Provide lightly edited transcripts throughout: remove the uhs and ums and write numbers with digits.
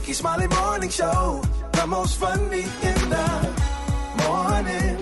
Rickey Smiley Morning Show. The most funny in the morning.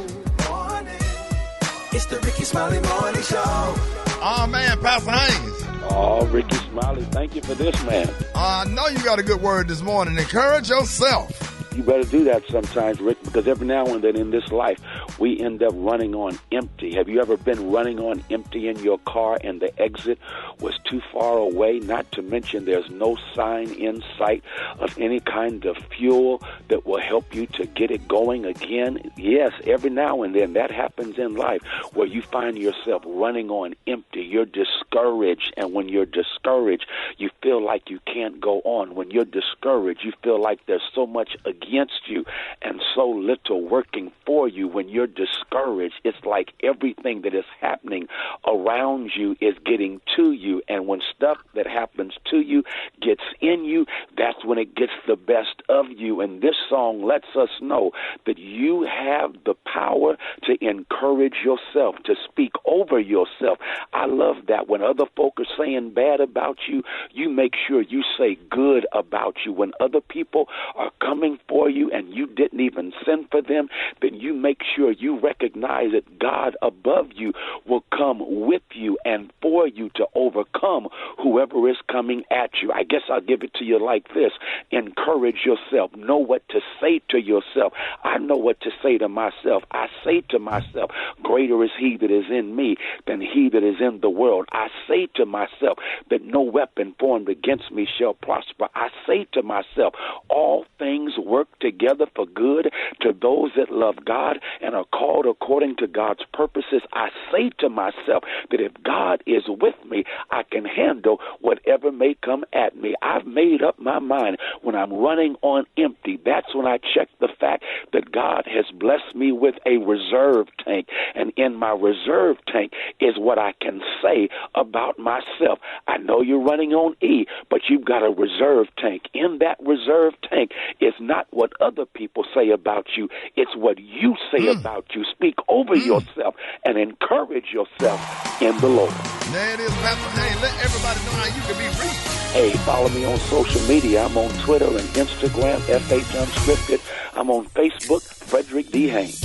It's the Rickey Smiley Morning Show. Oh, man, Pastor Haynes. Oh, Rickey Smiley, thank you for this, man. I know you got a good word this morning. Encourage yourself. You better do that sometimes, Rick, because every now and then in this life, we end up running on empty. Have you ever been running on empty in your car and the exit was too far away? Not to mention there's no sign in sight of any kind of fuel that will help you to get it going again. Yes, every now and then that happens in life where you find yourself running on empty. You're discouraged, and when you're discouraged, you feel like you can't go on. When you're discouraged, you feel like there's so much against you and so little working for you. When you're discouraged, it's like everything that is happening around you is getting to you, and when stuff that happens to you gets in you, that's when it gets the best of you. And this song lets us know that you have the power to encourage yourself, to speak over yourself. I love that. When other folk are saying bad about you, you make sure you say good about you. When other people are coming for you and you didn't even send for them, then you make sure you recognize that God above you will come with you and for you to overcome whoever is coming at you. I guess I'll give it to you like this. Encourage yourself. Know what to say to yourself. I know what to say to myself. I say to myself, greater is he that is in me than he that is in the world. I say to myself that no weapon formed against me shall prosper. I say to myself, all things work together for good to those that love God and are called according to God's purposes. I say to myself that if God is with me, I can handle whatever may come at me. I've made up my mind. When I'm running on empty, that's when I check the fact that God has blessed me with a reserve tank. And in my reserve tank is what I can say about myself. I know you're running on E, but you've got a reserve tank. In that reserve tank is not what other people say about you. It's what you say about you. Speak over yourself and encourage yourself in the Lord. There it is, Pastor Haynes. Let everybody know how you can be reached. Hey, follow me on social media. I'm on Twitter and Instagram, FH Unscripted. I'm on Facebook, Frederick D. Haynes.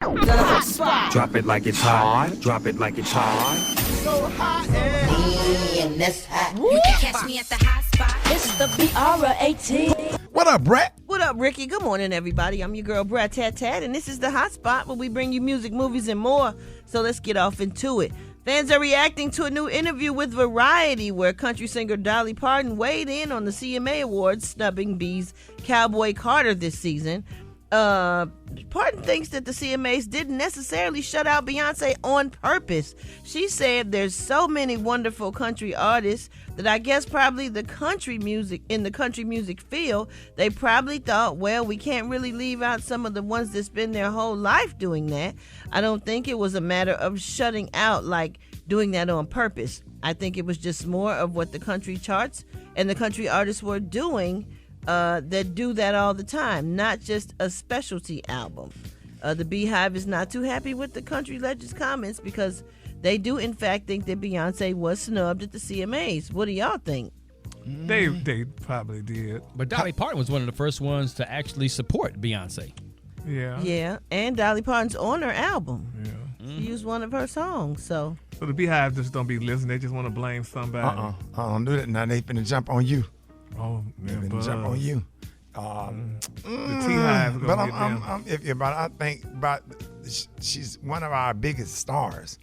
Drop it like it's hot. Drop it like it's hot. So hot and that's hot. You can catch me at the hot spot. It's the BR18. What up, Brat? What up, Ricky? Good morning, everybody. I'm your girl, Brat Tat Tat, and this is the Hot Spot where we bring you music, movies, and more. So let's get off into it. Fans are reacting to a new interview with Variety where country singer Dolly Parton weighed in on the CMA Awards, snubbing B's Cowboy Carter this season. Parton thinks that the CMAs didn't necessarily shut out Beyonce on purpose. She said there's so many wonderful country artists that I guess probably in the country music field, they probably thought, well, we can't really leave out some of the ones that spend their whole life doing that. I don't think it was a matter of shutting out, like doing that on purpose. I think it was just more of what the country charts and the country artists were doing that do that all the time, not just a specialty album. The Beehive is not too happy with the country legends' comments because they do, in fact, think that Beyonce was snubbed at the CMAs. What do y'all think? They probably did. But Dolly Parton was one of the first ones to actually support Beyonce. Yeah. Yeah, and Dolly Parton's on her album. Yeah. She used one of her songs, so the Beehive just don't be listening. They just want to blame somebody. Don't do that now. They finna jump on you. Oh, They man, finna jump on you. the T-Hive. But I think she's one of our biggest stars.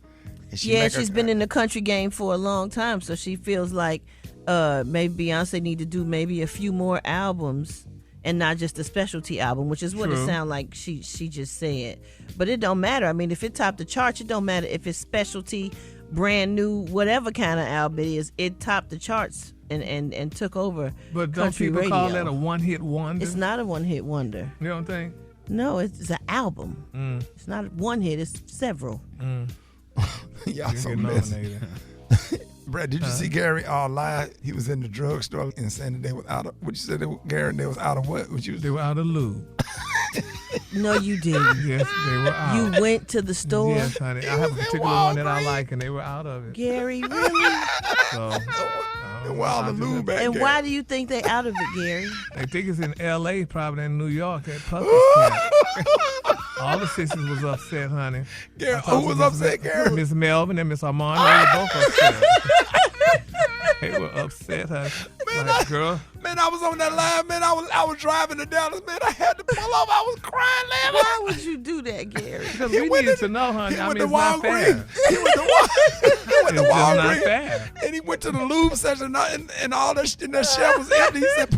She's been in the country game for a long time, so she feels like maybe Beyonce need to do maybe a few more albums and not just a specialty album, which is what it sounds like she just said. But it don't matter. I mean, if it topped the charts, it don't matter if it's specialty, brand new, whatever kind of album it is. It topped the charts and took over. But don't country people radio. call that a one-hit wonder? It's not a one-hit wonder. You don't think? No, it's an album. It's not one hit. It's several. Y'all so messy. Brad, did you see Gary live? He was in the drugstore and saying that they was out of, what you said, Gary, they was out of what? They were out of lube. No, you didn't. Yes, they were out. You went to the store? Yes, honey. I have a particular one that I like, and they were out of it. Gary, really? So, and why do you think they out of it, Gary? They think it's in L.A., probably in New York at Puppy's Camp. All the sisters was upset, honey. Gary, who was upset, Gary? Miss Melvin and Miss Armand, they were both upset. They were upset, honey. Like, girl. Man, I was on that line, man. I was driving to Dallas, man. I had to pull off. I was crying, laughing. Why would you do that, Gary? Because we needed to know, honey. I mean, it's not fair. He went to Walgreens. Not fair. And he went to the lube section, and all that shelf was empty. He said,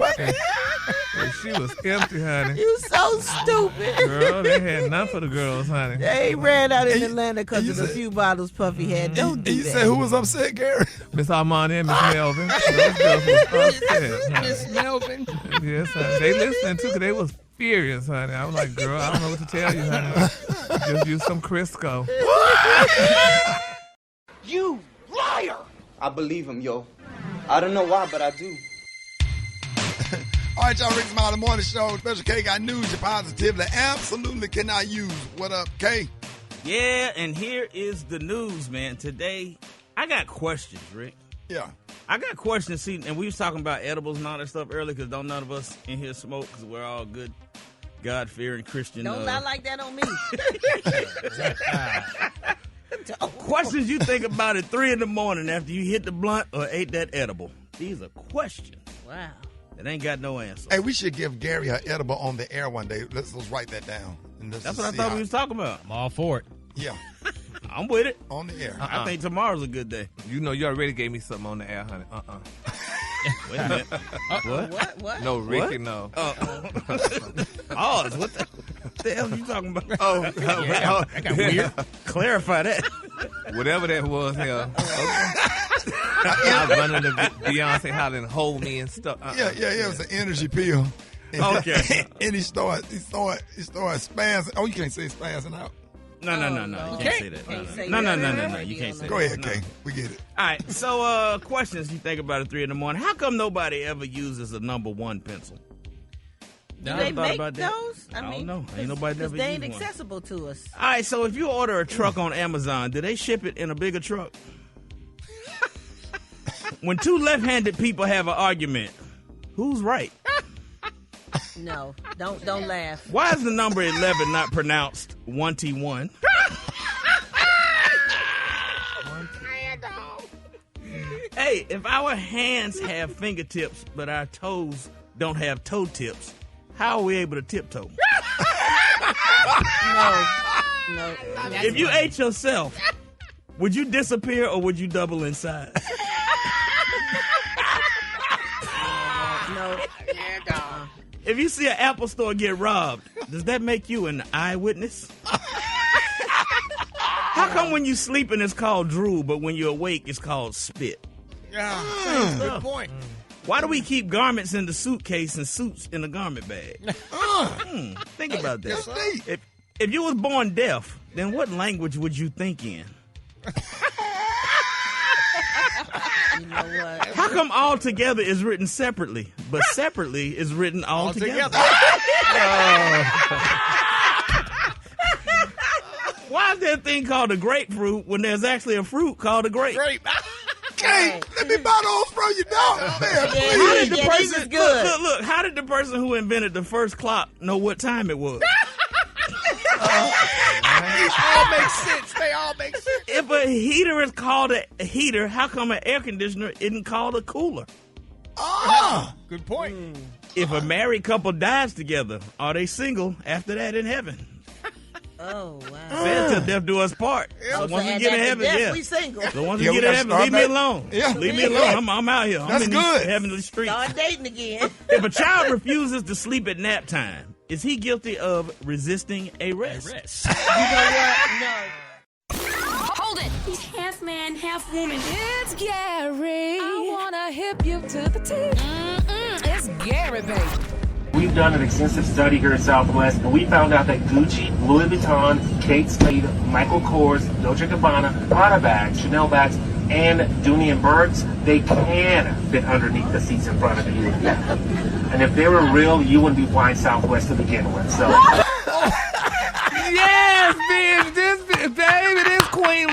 and she was empty, honey. You so stupid. Girl, they had none for the girls, honey. They ran out in Atlanta because of the few bottles Puffy had. Don't do that. You said who was upset, Gary? Miss Armand and Miss Melvin. Those girls was upset, honey. Miss Melvin. Yes, honey. They listened too, because they was furious, honey. I was like, girl, I don't know what to tell you, honey. Just use some Crisco. You liar! I believe him, yo. I don't know why, but I do. All right, y'all, Rickey Smiley Morning Show. Special K got news you positively absolutely cannot use. What up, K? Yeah, and here is the news, man. Today, I got questions, Rick. Yeah. I got questions, see, and we was talking about edibles and all that stuff earlier, because don't none of us in here smoke, because we're all good, God-fearing Christian. Don't lie like that on me. Questions you think about at 3 in the morning after you hit the blunt or ate that edible. These are questions. Wow. That ain't got no answer. Hey, we should give Gary an edible on the air one day. Let's write that down. That's what I thought we was talking about. I'm all for it. Yeah. I'm with it. On the air. I think tomorrow's a good day. You know, you already gave me something on the air, honey. Wait a minute. What? No, Ricky, What? no. What the hell are you talking about? That got weird. Clarify that. Whatever that was, yeah. I was running to Beyonce hollering, hold me and stuff. Yeah. It was an energy pill. Okay. And he started spazzing. Oh, you can't say spazzing out. No. You can't say that. No. You can't say that. Go ahead, Kay. We get it. All right. So, questions you think about at 3 in the morning. How come nobody ever uses a number 1 pencil? Do they make those? I don't know. Ain't nobody ever they ain't used one. accessible to us. All right. So, if you order a truck on Amazon, do they ship it in a bigger truck? When 2 left-handed people have an argument, who's right? No, don't laugh. Why is the number 11 not pronounced 1T1? Hey, if our hands have fingertips but our toes don't have toe tips, how are we able to tiptoe? No. If you ate yourself, would you disappear or would you double in size? No. If you see an Apple store get robbed, does that make you an eyewitness? How come when you sleeping it's called drool, but when you're awake it's called spit? Good point. Why do we keep garments in the suitcase and suits in the garment bag? Think about that. If you was born deaf, then what language would you think in? You know what? How come all together is written separately, but separately is written all together? Why is there a thing called a grapefruit when there's actually a fruit called a grape? Hey, let me buy those from you, dog. Man, How did the this person is good. look? How did the person who invented the first clock know what time it was? All makes sense. They all make sense. If a heater is called a heater, how come an air conditioner isn't called a cooler? Good point. If a married couple dies together, are they single after that in heaven? Oh, wow. Said till death do us part. So once we get in heaven, we single. So once we get in heaven, leave me alone. Yeah. Leave me alone. I'm out here. I'm in these heavenly streets. Start dating again. If a child refuses to sleep at nap time, is he guilty of resisting arrest? You know what? No. Hold it. He's half man, half woman. It's Gary. I wanna hip you to the T. It's Gary, baby. We've done an extensive study here at Southwest, and we found out that Gucci, Louis Vuitton, Kate Spade, Michael Kors, Dolce & Gabbana, Prada bags, Chanel bags, and Dooney & Burks, they can fit underneath the seats in front of you. And if they were real, you wouldn't be flying Southwest to begin with. So. Yes, bitch. This queen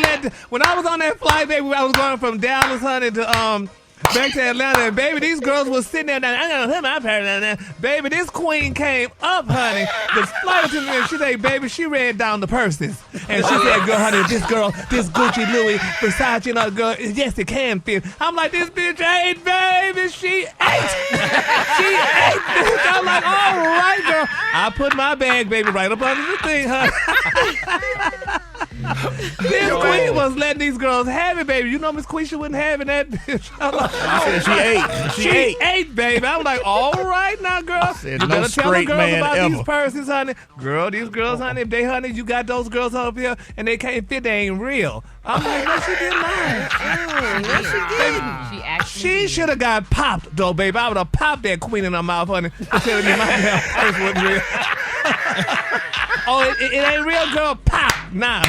when I was on that flight, baby, I was going from Dallas, honey, to back to Atlanta, and baby, these girls was sitting there. I don't know my parents. Baby, this queen came up, honey. The flight attendant, and she said, baby, she read down the purses, and she said, girl, honey, this Gucci, Louis, Versace, and all, girl, yes, it can fit. I'm like, this bitch ate, baby, she ate. She ate, bitch. I'm like, all right, girl. I put my bag, baby, right up under the thing, honey. This queen was letting these girls have it, baby. You know Miss Quisha wouldn't have it, that bitch. I'm like, she ate, baby. I'm like, all right now, girl. You better tell the girls about these purses, honey. Girl, these girls, honey, if they, honey, you got those girls up here and they can't fit, they ain't real. I'm like, no, she did not. No, she didn't. She should have got popped, though, baby. I would have popped that queen in her mouth, honey. Telling me my purse wasn't real. Oh, it ain't real, girl. Pop. Nah.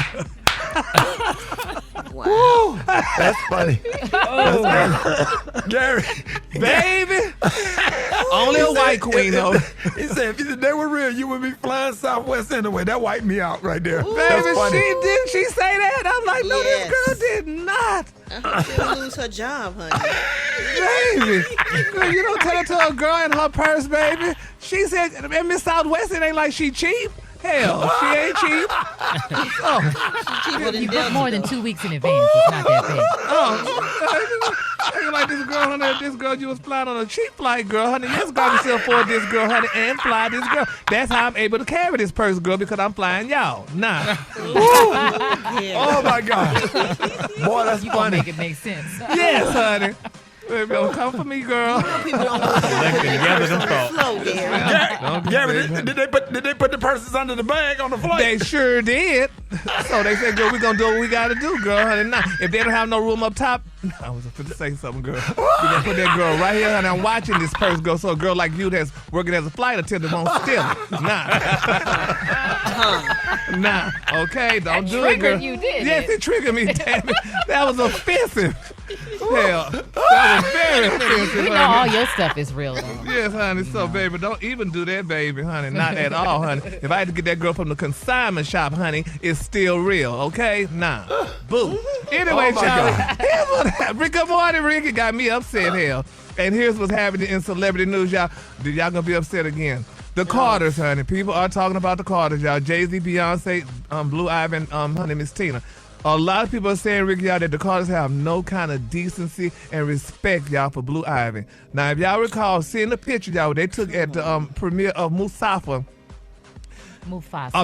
Wow. That's funny. Oh. Gary. Baby. Only a white queen, though. He said, if they were real, you would be flying Southwest anyway. That wiped me out right there. Ooh, That's baby, funny. didn't she say that? I'm like, no, Yes. this girl did not. She'll lose her job, honey. Baby. Girl, you don't tell it to a girl in her purse, baby. She said, and Miss Southwest, it ain't like she cheap. Hell, she ain't cheap. Oh. You book more than 2 weeks in advance. It's not that bad. Oh, like this girl, honey. This girl, you was flying on a cheap flight, girl, honey. Yes, God can afford this girl, honey, and fly this girl. That's how I'm able to carry this purse, girl, because I'm flying y'all. Nah. Oh my God. Boy, that's You funny. gonna make it make sense. Yes, honey. Baby, don't come for me, girl. People don't slow, Gary, did they put the purses under the bag on the flight? They sure did. So they said, girl, we gonna do what we gotta do, girl, honey. Now, if they don't have no room up top, I was going to say something, girl. We gonna put that girl right here, honey. I'm watching this purse go, so a girl like you that's working as a flight attendant won't steal it. Nah. Nah. Okay, don't do it, girl. You did. Yes, it triggered me, damn it. That was offensive. Hell, that was very offensive. We know all your stuff is real, though. Yes, honey. So, baby, don't even do that, baby, honey. Not at all, honey. If I had to get that girl from the consignment shop, honey, it's still real, okay? Nah. Boo. Anyway, Charlie, here's what happened. Good morning, Ricky. Got me upset, hell. And here's what's happening in celebrity news, y'all. Y'all gonna be upset again. The Carters, honey. People are talking about the Carters, y'all. Jay-Z, Beyonce, Blue Ivy, and honey, Miss Tina. A lot of people are saying, Ricky, y'all, that the Carters have no kind of decency and respect, y'all, for Blue Ivy. Now, if y'all recall seeing the picture, y'all, they took at the premiere of Mufasa. Mufasa.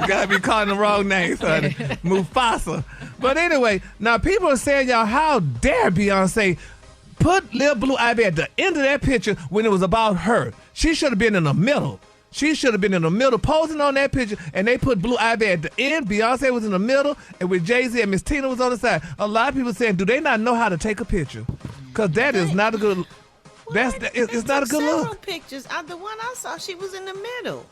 You gotta be calling the wrong names, honey. Mufasa. But anyway, now people are saying, y'all, how dare Beyonce put Lil Blue Ivy at the end of that picture when it was about her? She should have been in the middle. She should have been in the middle posing on that picture, and they put Blue Ivy at the end. Beyonce was in the middle, and with Jay-Z and Miss Tina was on the side. A lot of people saying, do they not know how to take a picture? Because that is not a good... It's not a good look. Several pictures. The one I saw, she was in the middle.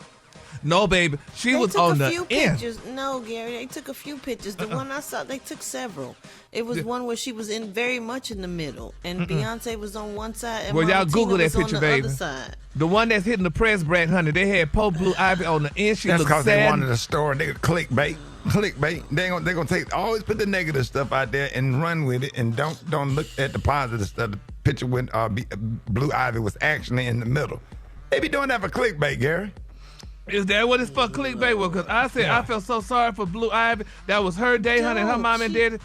No, baby. She was on the end. They took a few pictures. No, Gary, they took a few pictures. The one I saw, they took several. It was one where she was in very much in the middle, and Beyonce was on one side, and y'all Google that was picture, on the baby. other side. The one that's hitting the press, Brat, honey, they had Blue Ivy on the end. She That's looked because sad. they wanted a story. They could clickbait. They're gonna take always put the negative stuff out there and run with it, and don't look at the positive stuff. The picture when Blue Ivy was actually in the middle. They be doing that for clickbait, Gary. Is that what it's for, clickbait? Well, because I said I felt so sorry for Blue Ivy. That was her day, honey, and her mom and daddy.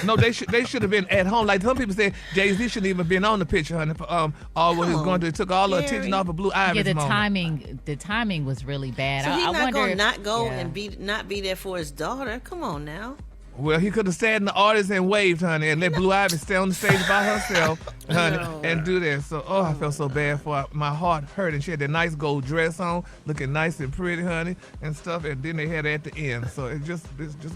No, they should have been at home. Like some people say, Jay-Z shouldn't even been on the picture, honey. For all what he was going to. It took all the attention off of Blue Ivy's moment. The timing was really bad. So he's not going to not go yeah. and not be there for his daughter. Come on now. Well, he could have sat in the audience and waved, honey, and let Blue Ivy stay on the stage by herself, honey, and do that. So, I felt so bad for her. My heart hurt, and she had that nice gold dress on, looking nice and pretty, honey, and stuff, and then they had her at the end. So it's just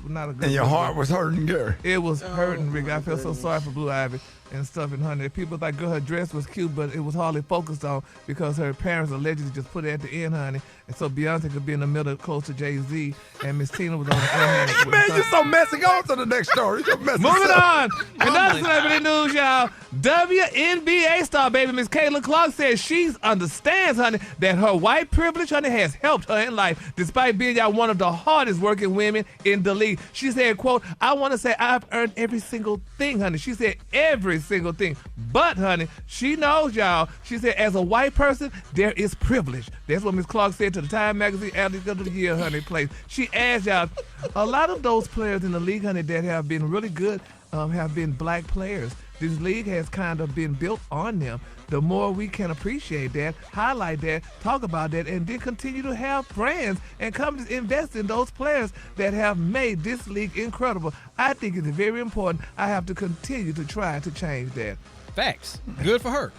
not a good And your heart was hurting, Gary. It was hurting, Rick. I felt so sorry for Blue Ivy and stuff, and honey, people like, girl, her dress was cute, but it was hardly focused on because her parents allegedly just put it at the end, honey, so Beyonce could be in the middle close to Jay-Z, and Miss Tina was on the other hand. Man, you're so messy. Go on to the next story. Moving on. Another celebrity news, y'all. WNBA star baby Miss Caitlin Clark says she understands, honey, that her white privilege, honey, has helped her in life, despite being one of the hardest working women in the league. She said, quote, I want to say I've earned every single thing, honey. She said every single thing. But, honey, she knows, y'all. She said, as a white person, there is privilege. That's what Miss Clark said to the Time Magazine Athlete of the Year, honey, place. She asked y'all, a lot of those players in the league, honey, that have been really good have been black players. This league has kind of been built on them. The more we can appreciate that, highlight that, talk about that, and then continue to have brands and companies invest in those players that have made this league incredible. I think it's very important. I have to continue to try to change that. Facts. Good for her.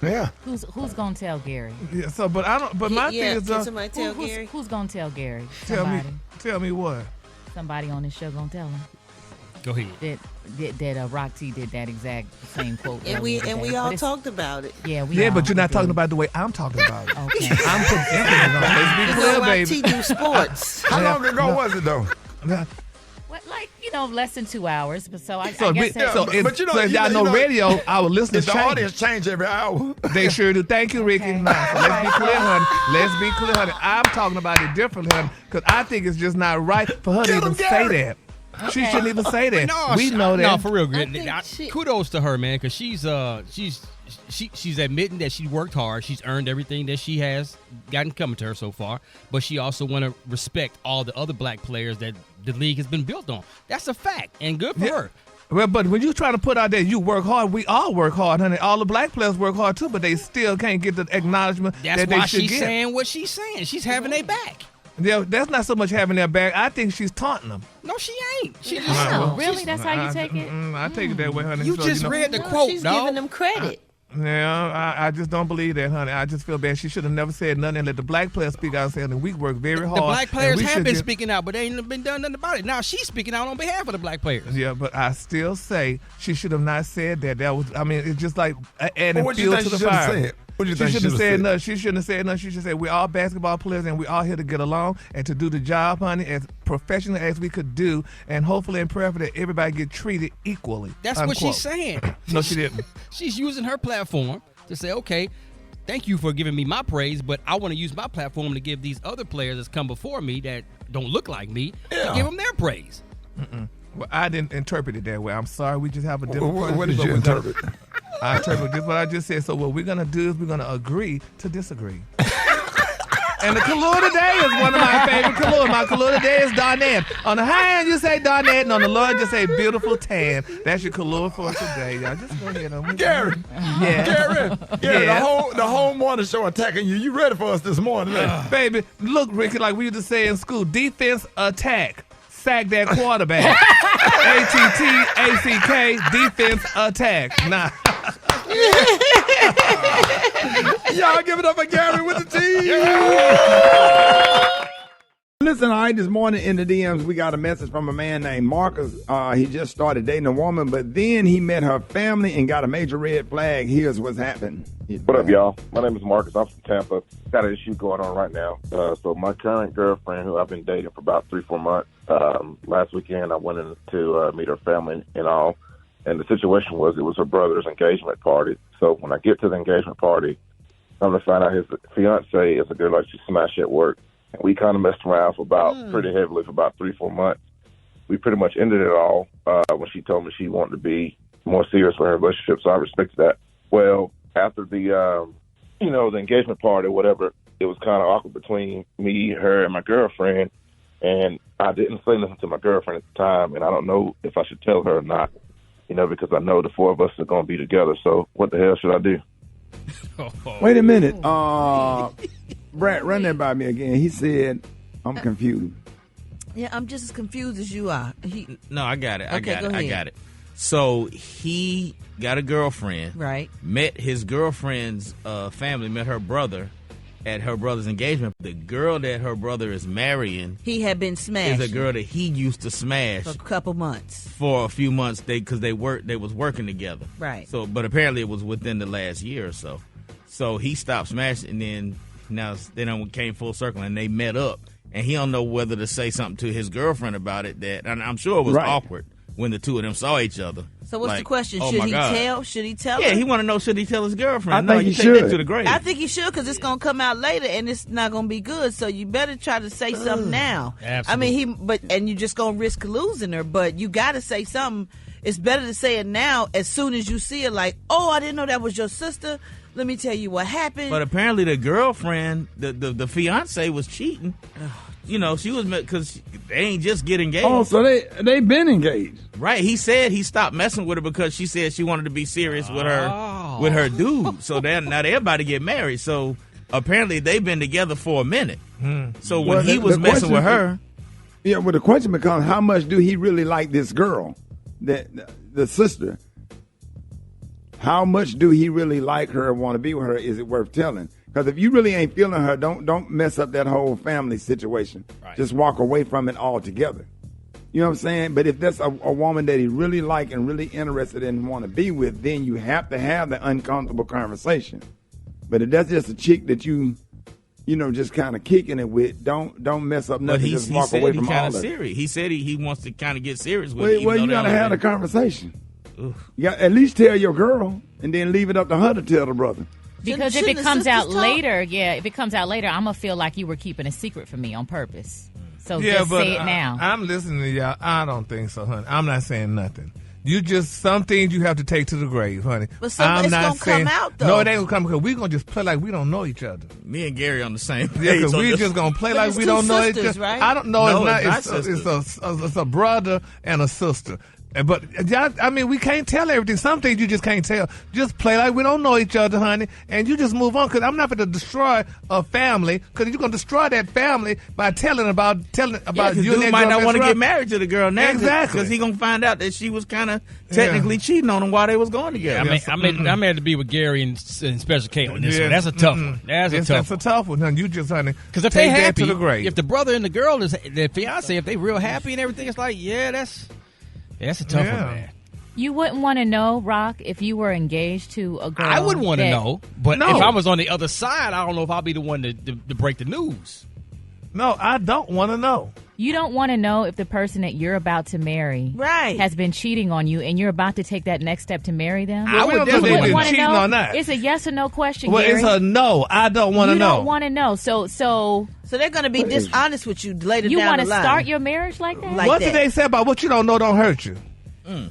Yeah. Who's gonna tell Gary? Yeah. So, but I don't. But my thing is, can somebody tell Gary? Who's gonna tell Gary? Tell me what? Somebody on this show gonna tell him. Go ahead. That Rock T did that exact same quote. And we all talked about it. Yeah, but you're not talking about the way I'm talking about it. Okay. I'm putting emphasis on. Let's be clear, Rock baby. T do sports. How long ago was it though? What, like less than 2 hours. But I guess but if y'all know radio, our listeners the audience change every hour. They sure do. Thank you, Ricky. Okay. Nah, so let's be clear, honey. I'm talking about it differently, honey, because I think it's just not right for her to even say that. Okay. She shouldn't even say that. No, we know that. No, for real, kudos to her, man, because she's admitting that she worked hard. She's earned everything that she has gotten coming to her so far. But she also want to respect all the other black players that the league has been built on. That's a fact, and good for her. Well, but when you trying to put out there, you work hard. We all work hard, honey. All the black players work hard too, but they still can't get the acknowledgement that they should get. That's why she's saying what she's saying. She's having their back. Yeah, that's not so much having their back. I think she's taunting them. No, she ain't. She just really? That's how you take it? I take it that way, honey. You just read the quote, She's dog. giving them credit. I just don't believe that, honey. I just feel bad. She should have never said nothing and let the black players speak out and say, we work very hard. The black players have been speaking out, but they ain't been done nothing about it. Now she's speaking out on behalf of the black players. Yeah, but I still say she should have not said that. It's just like adding fuel to the fire. What do you think she shouldn't have said nothing. She shouldn't have said nothing. She should say we're all basketball players and we're all here to get along and to do the job, honey, as professionally as we could do, and hopefully and prayerfully that everybody get treated equally. That's unquote. what she's saying. No, she didn't. She's using her platform to say, okay, thank you for giving me my praise, but I want to use my platform to give these other players that's come before me that don't look like me to give them their praise. Well, I didn't interpret it that way. I'm sorry. We just have a different. What did you interpret? I interpret just what I just said. So what we're gonna do is we're gonna agree to disagree. And the color today is one of my favorite colors. My color today is Donette. On the high end, you say Donette, and on the low end, you say beautiful tan. That's your color for today, y'all. Just go ahead on. Gary. Yeah. Gary, the whole morning show attacking you. You ready for us this morning? Baby, look, Ricky, like we used to say in school, defense attack. Sack that quarterback. ATTACK, defense attack. Nah. Y'all give it up for Gary with the T. Listen, all right, this morning in the DMs, we got a message from a man named Marcus. He just started dating a woman, but then he met her family and got a major red flag. Here's what's happened. What up, y'all? My name is Marcus. I'm from Tampa. Got an issue going on right now. So my current girlfriend, who I've been dating for about 3-4 months, last weekend I went in to meet her family and all. And the situation was it was her brother's engagement party. So when I get to the engagement party, I'm going to find out his fiance is a girl like she smashed at work. And we kind of messed around for pretty heavily for about 3-4 months. We pretty much ended it all when she told me she wanted to be more serious with her relationship. So I respected that. Well, after the, the engagement party or whatever, it was kind of awkward between me, her, and my girlfriend. And I didn't say nothing to my girlfriend at the time. And I don't know if I should tell her or not, because I know the four of us are going to be together. So what the hell should I do? Wait a minute. Brat, run that by me again. He said, I'm confused. Yeah, I'm just as confused as you are. No, I got it. Okay, go ahead. I got it. So he got a girlfriend. Right. Met his girlfriend's family, met her brother at her brother's engagement. The girl that her brother is marrying, he had been smashed. Is a girl that he used to smash for a couple months. For a few months, because they was working together. Right. So, but apparently it was within the last year or so. So he stopped smashing, and then now they done came full circle and they met up, and he don't know whether to say something to his girlfriend about it. And I'm sure it was awkward when the two of them saw each other. So what's the question? Oh Should my he God. tell? Should he tell Yeah, her? he want to know, should he tell his girlfriend? I think he take should. that to the grave. I think he should, because it's gonna come out later and it's not gonna be good. So you better try to say something now. Absolutely. I mean, and you're just gonna risk losing her. But you got to say something. It's better to say it now, as soon as you see it. Like, oh, I didn't know that was your sister. Let me tell you what happened. But apparently the girlfriend, the fiance, was cheating. You know, she was, because they ain't just get engaged. Oh, so they been engaged. Right. He said he stopped messing with her because she said she wanted to be serious with her dude. So now they're about to get married. So apparently they've been together for a minute. So when he was messing with her. Yeah, well, the question becomes, how much do he really like this girl, the sister? How much do he really like her and want to be with her? Is it worth telling? Because if you really ain't feeling her, don't mess up that whole family situation. Right. Just walk away from it altogether. You know what I'm saying? But if that's a woman that he really like and really interested in and want to be with, then you have to have the uncomfortable conversation. But if that's just a chick that you just kind of kicking it with, don't mess up nothing. Just walk away from all of it. Serious. He said he wants to kind of get serious with it. Well, you got to have the conversation. You got at least tell your girl, and then leave it up to her to tell the brother. Because if it comes out later, I'm going to feel like you were keeping a secret from me on purpose. So just say it now. I'm listening to y'all. I don't think so, honey. I'm not saying nothing. You just, some things you have to take to the grave, honey. But it's going to come out, though. No, it ain't going to come, because we're going to just play like we don't know each other. Me and Gary on the same page. Yeah, because we just going to play like we don't know each other. Right? I don't know. No, it's a brother and a sister. But, I mean, we can't tell everything. Some things you just can't tell. Just play like we don't know each other, honey, and you just move on, because I'm not going to destroy a family, because you're going to destroy that family by telling about you and that dude might not want to girl. get married to the girl now. Exactly. Because he's going to find out that she was kind of technically cheating on him while they was going together. I'm had to be with Gary and Special K on this one. That's a tough one. That's a tough one, honey. You just, honey, because if they happy, if the brother and the girl is the fiance, if they real happy and everything, it's like, that's a tough one, man. You wouldn't want to know, Rock, if you were engaged to a girl. I would want to know, but if I was on the other side, I don't know if I'll be the one to break the news. No, I don't want to know. You don't want to know if the person that you're about to marry has been cheating on you, and you're about to take that next step to marry them. I would definitely be cheating on that. It's a yes or no question, Well, Gary. it's a no. I don't want to know. You don't want to know. So they're going to be dishonest with you later you down the line. You want to start your marriage like that? What did they say about what you don't know don't hurt you?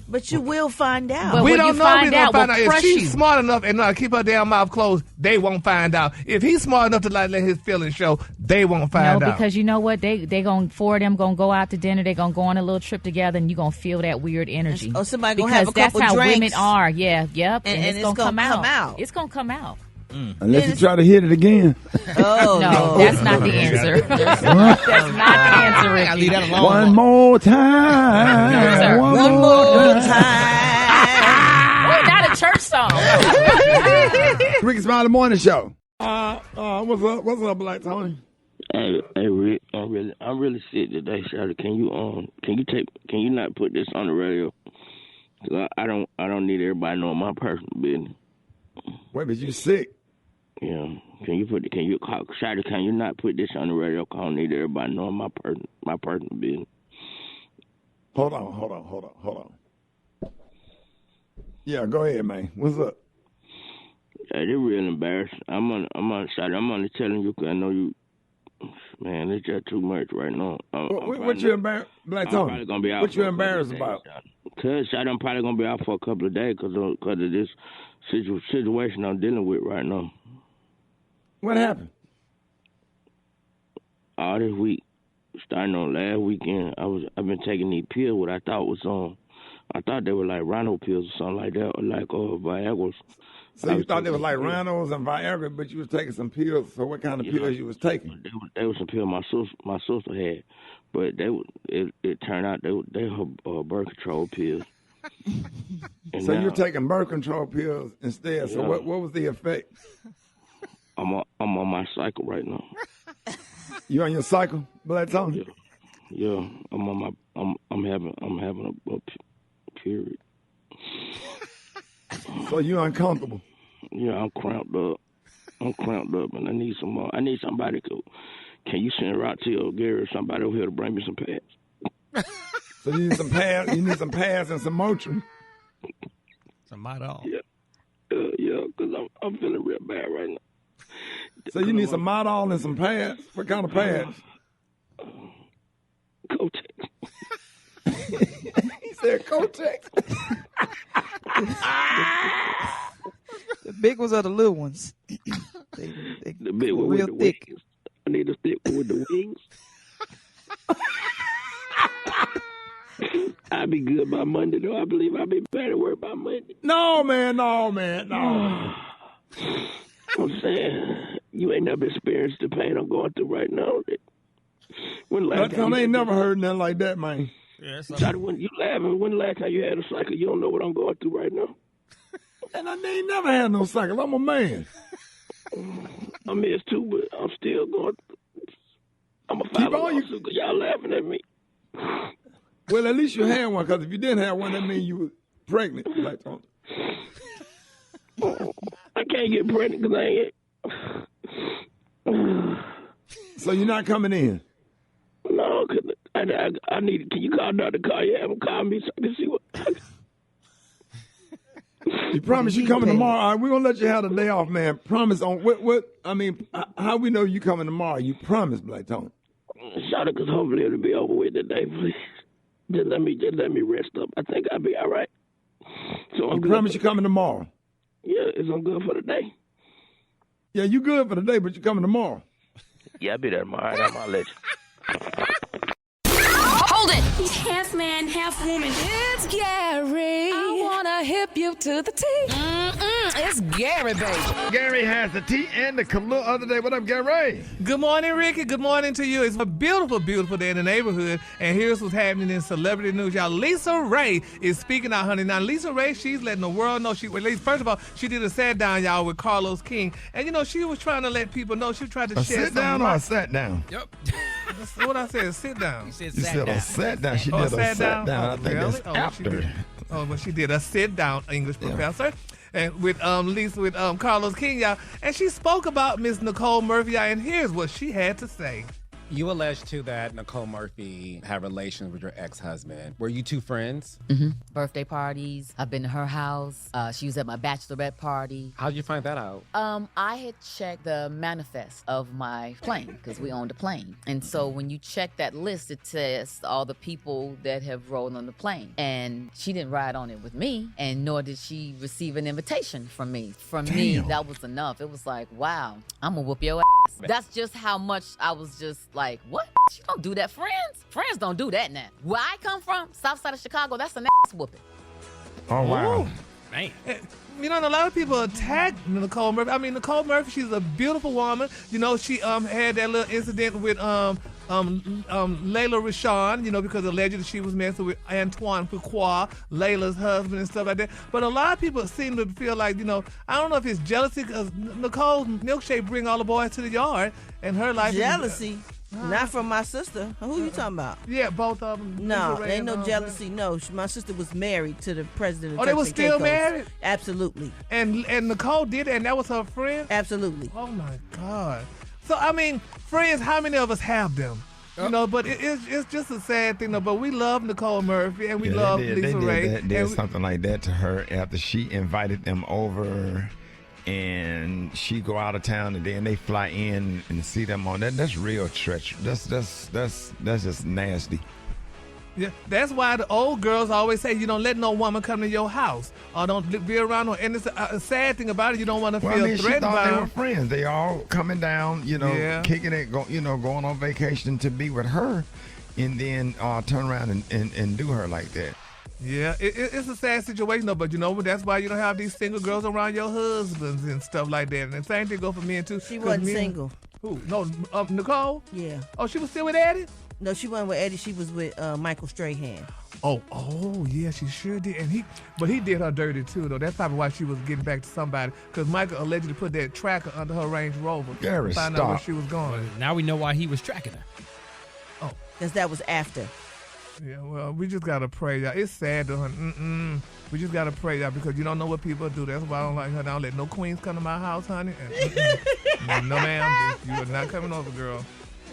But you will find out. But we don't know. We don't find out. If she's you. smart enough and keep her damn mouth closed, they won't find out. If he's smart enough to let his feelings show, they won't find out. No, because you know what? They going four of them gonna go out to dinner. They gonna go on a little trip together, and you gonna feel that weird energy. Oh, somebody gonna have a couple that's how drinks. women are. Yeah, yep. And it's gonna come out. It's gonna come out. Unless you try to hit it again. Oh no, that's not the answer. That's not the answer, Ricky. I leave that alone. One more time. One more time. We're not a church song. Rickey Smiley Morning Show. What's up? What's up, Black Tony? Hey, Rick, I'm really sick today, Shawty. Can you not put this on the radio? 'Cause I don't need everybody knowing my personal business. Wait, but you sick? Yeah. Can you call Shawty? Can you not put this on the radio? 'Cause I don't need everybody knowing my personal business. Hold on. Yeah, go ahead, man. What's up? Hey, they're real embarrassing. I'm on Shawty. I'm only telling you 'cause I know you. Man, it's just too much right now. What you embarrassed, Black Tony? What you embarrassed about? Cause I'm probably gonna be out for a couple of days because of this situation I'm dealing with right now. What happened? All this week, starting on last weekend, I've been taking these pills. What I thought was I thought they were like rhino pills or something like that, or like Viagra. So you thought they were like rhinos and Viagra, but you was taking some pills. So what kind of pills you was taking? They were some pills my sister had, but it turned out they her birth control pills. So you're taking birth control pills instead. So what was the effect? I'm on my cycle right now. You on your cycle, Black Tony? Yeah. I'm having a period. So you uncomfortable? Yeah, I'm cramped up. I'm clamped up, and I need some more. I need somebody to. Can you send Roxy or Gary or somebody over here to bring me some pads? So you need some pads. You need some pads and some Motrin. Some Midol. Yeah, because I'm feeling real bad right now. So you need some Midol and some pads. What kind of pads? Kotex. He said Kotex. The big ones are the little ones. The big one real with the thick. wings. I need a thick one with the wings. I'll be good by Monday, though. I believe I'll be better to work by Monday. No, man. I'm saying, you ain't never experienced the pain I'm going through right now. When last time I ain't never heard nothing like that, man. Yeah, when you laughing, when the last time you had a cycle, you don't know what I'm going through right now. And I ain't never had no cycle. I'm a man. I miss too, but I'm still going. I'm a file lawsuit because y'all laughing at me. Well, at least you had one, because if you didn't have one, that means you were pregnant. Like, I can't get pregnant because I ain't. So you're not coming in? No, because I need. Can you call Dr. Carr? Have him call me so I can see what. You promise you coming tomorrow? All right, we're gonna let you have the day off, man. Promise on what? I mean, how we know you coming tomorrow? You promise, Black Tony. Shout it, because hopefully it'll be over with today, please. Just let me rest up. I think I'll be all right. So I promise you coming tomorrow. Yeah, I'm good for the day. Yeah, you good for the day, but you coming tomorrow. Yeah, I'll be there tomorrow. I got my lecture. Hold it! He's half man, half woman. It's Gary. I wanna hip you to the T. It's Gary, baby. Gary has the tea and the Kahlua other day. What up, Gary? Good morning, Ricky. Good morning to you. It's a beautiful, beautiful day in the neighborhood. And here's what's happening in celebrity news. Y'all, Lisa Ray is speaking out, honey. Now, Lisa Ray, she's letting the world know. First of all, she did a sit down, y'all, with Carlos King. And, she was trying to let people know. She tried to share sit down or a sat down? Yep. That's what I said, sit down. You said a sat down. She did a sat down. I think really? that's after. But she did a sit down English professor. And with Lisa, with Carlos King, y'all. And she spoke about Miss Nicole Murphy, y'all, and here's what she had to say. You alleged too that Nicole Murphy had relations with your ex-husband. Were you two friends? Mm-hmm. Birthday parties. I've been to her house. She was at my bachelorette party. How'd you find that out? I had checked the manifest of my plane because we owned a plane. And so when you check that list, it says all the people that have rolled on the plane. And she didn't ride on it with me, and nor did she receive an invitation from me. From me, that was enough. It was like, wow, I'm gonna whoop your ass. That's just how much I was just like, what? You don't do that, friends? Friends don't do that now. Where I come from, south side of Chicago, that's an ass whooping. Oh, wow. Ooh. Man. A lot of people attack Nicole Murphy. I mean, Nicole Murphy, she's a beautiful woman. She had that little incident with Layla Rashawn, because allegedly she was messing with Antoine Fuqua, Layla's husband and stuff like that. But a lot of people seem to feel like, I don't know if it's jealousy, because Nicole Milkshake bring all the boys to the yard, and her life jealousy. Not from my sister. Who you talking about? Yeah, both of them. No, ain't no jealousy. No, my sister was married to the president of they was still married? Absolutely. And Nicole did it, and that was her friend? Absolutely. Oh, my God. So, I mean, friends, how many of us have them? But it's just a sad thing, but we love Nicole Murphy, and we love Lisa Ray. They did something like that to her after she invited them over, and she go out of town, and then they fly in and see them on that. That's real treachery. That's just nasty. Yeah, that's why the old girls always say you don't let no woman come to your house or don't be around her. And it's a sad thing about it. You don't want to feel threatened she thought by they her. were friends. They all coming down, kicking it, going on vacation to be with her, and then turn around and do her like that. Yeah, it's a sad situation, though, but that's why you don't have these single girls around your husbands and stuff like that. And the same thing go for men, too. She wasn't single. Who? No, Nicole? Yeah. Oh, she was still with Eddie? No, she wasn't with Eddie. She was with Michael Strahan. Oh, yeah, she sure did. But he did her dirty, too, though. That's probably why she was getting back to somebody, because Michael allegedly put that tracker under her Range Rover to find out where she was going. Now we know why he was tracking her. Oh. Because that was after. Yeah, well, we just gotta pray, y'all. It's sad, though, honey. We just gotta pray, y'all, because you don't know what people do. That's why I don't like her. I don't let no queens come to my house, honey. And, no, ma'am, you are not coming over, girl.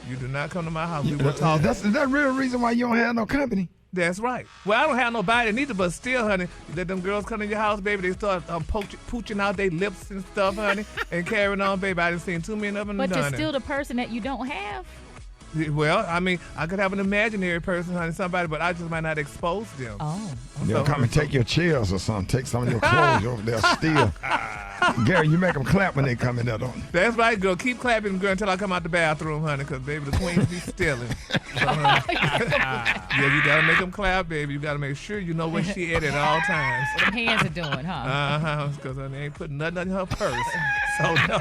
You do not come to my house. We will talk. Is that real reason why you don't have no company? That's right. Well, I don't have nobody neither, but still, honey, you let them girls come to your house, baby. They start pooching out their lips and stuff, honey, and carrying on, baby. I done seen too many of them. But you're still the person that you don't have. Well, I mean, I could have an imaginary person, honey, somebody, but I just might not expose them. Oh. They'll come and take your chairs or something. Take some of your clothes over there, steal. Gary, you make them clap when they come in there, don't you? That's right, girl. Keep clapping, girl, until I come out the bathroom, honey, because, baby, the queens be stealing. So, yeah, you got to make them clap, baby. You got to make sure you know where she at all times. What them hands are doing, huh? Uh-huh, because they ain't putting nothing in her purse. So, no.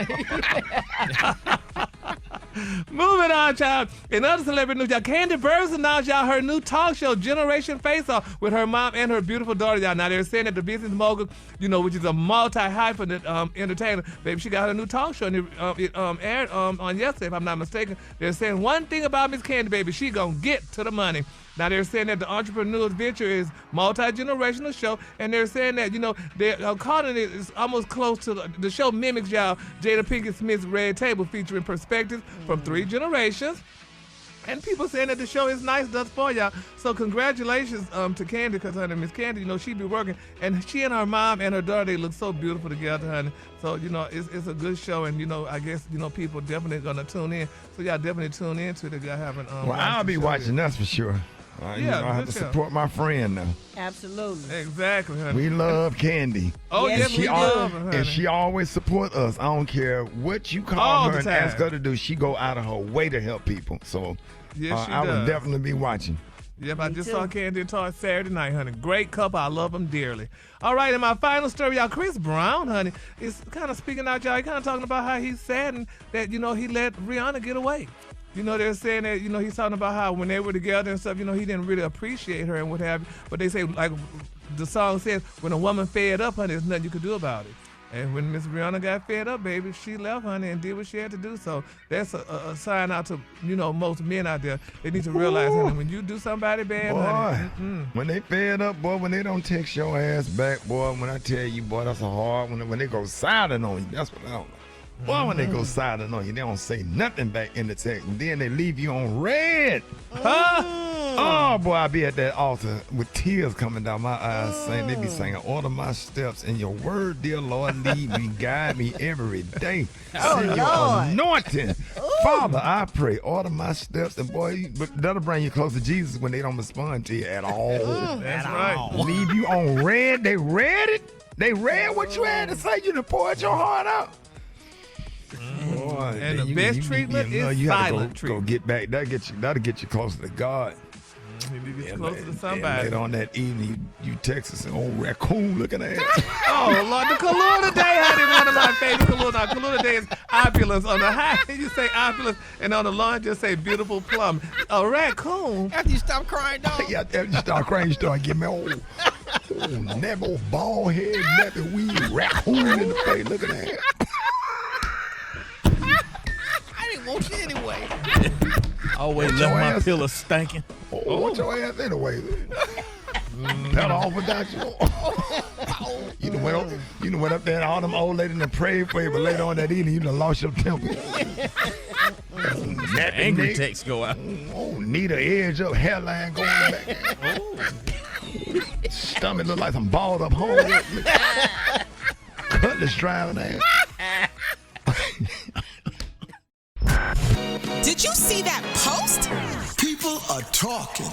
Moving on, child. In other celebrity news, y'all, Candy Burns announced y'all her new talk show, Generation Face Off, with her mom and her beautiful daughter, y'all. Now, they're saying that the business mogul, which is a multi-hyphenate entertainer, baby, she got her new talk show, and it aired on yesterday, if I'm not mistaken. They're saying one thing about Miss Candy, baby, she gonna get to the money. Now, they're saying that the entrepreneur's venture is multi-generational show, and they're saying that, they're calling it is almost close to the show mimics, y'all, Jada Pinkett Smith's Red Table, featuring perspectives from 3 generations. And people saying that the show is nice thus far, y'all. So congratulations to Candy, because, honey, Miss Candy, she be working. And she and her mom and her daughter, they look so beautiful together, honey. So, it's a good show. And, I guess, people definitely going to tune in. So y'all definitely tune in to it. Y'all haven't, well, I'll be watching, that's for sure. I have to support my friend now. Absolutely. Exactly, honey. We love Candy. Oh, yes, we love her, honey. And she always support us. I don't care what you call her and ask her to do. She go out of her way to help people. So yes, I will definitely be watching. Yep, I just saw Candy and Todd Saturday night, honey. Great couple. I love them dearly. All right, and my final story, y'all, Chris Brown, honey, is kind of speaking out, y'all. He kind of talking about how he's saddened that, he let Rihanna get away. They're saying that, he's talking about how when they were together and stuff, he didn't really appreciate her and what have you. But they say, like the song says, when a woman fed up, honey, there's nothing you could do about it. And when Miss Rihanna got fed up, baby, she left, honey, and did what she had to do. So that's a sign out to, most men out there. They need to realize, honey, when you do somebody bad, honey. When they fed up, boy, when they don't text your ass back, boy, when I tell you, boy, that's a hard one. When they go silent on you, that's what I don't know. Boy, when they go silent on you, they don't say nothing back in the text. And then they leave you on red. Huh? Oh, boy, I be at that altar with tears coming down my eyes. They be saying, order my steps in your word, dear Lord. Lead me, guide me every day. Send your anointing. Father, I pray, order my steps. And, boy, that'll bring you close to Jesus when they don't respond to you at all. That's right. Leave you on red. They read it. They read what you had to say. You done poured your heart out. Boy, and the best treatment is silent treatment. Go get back. That'll get you closer to God. You need to get closer to somebody. And later on that evening, you text us an old raccoon looking at. Oh, Lord, the Kaluna Day, honey, one of my favorite Kaluna. Kaluna Day is opulence. On the high, you say opulence, and on the lawn, just say beautiful plum. A raccoon. After you stop crying, dog. Yeah, after you start crying, you start getting me old nappy, bald head, nappy weed, raccoon in the face looking at it. I didn't want you anyway. Always left my pillow stinking. Oh, what's your ass anyway? Pedal off without you. You done went up there and all them old ladies and prayed for you, but later on that evening, you done lost your temper. Angry texts go out. Oh, need an edge up, hairline going back. Stomach look like some balled up hole. Cutlass driving ass. Did you see that post? People are talking.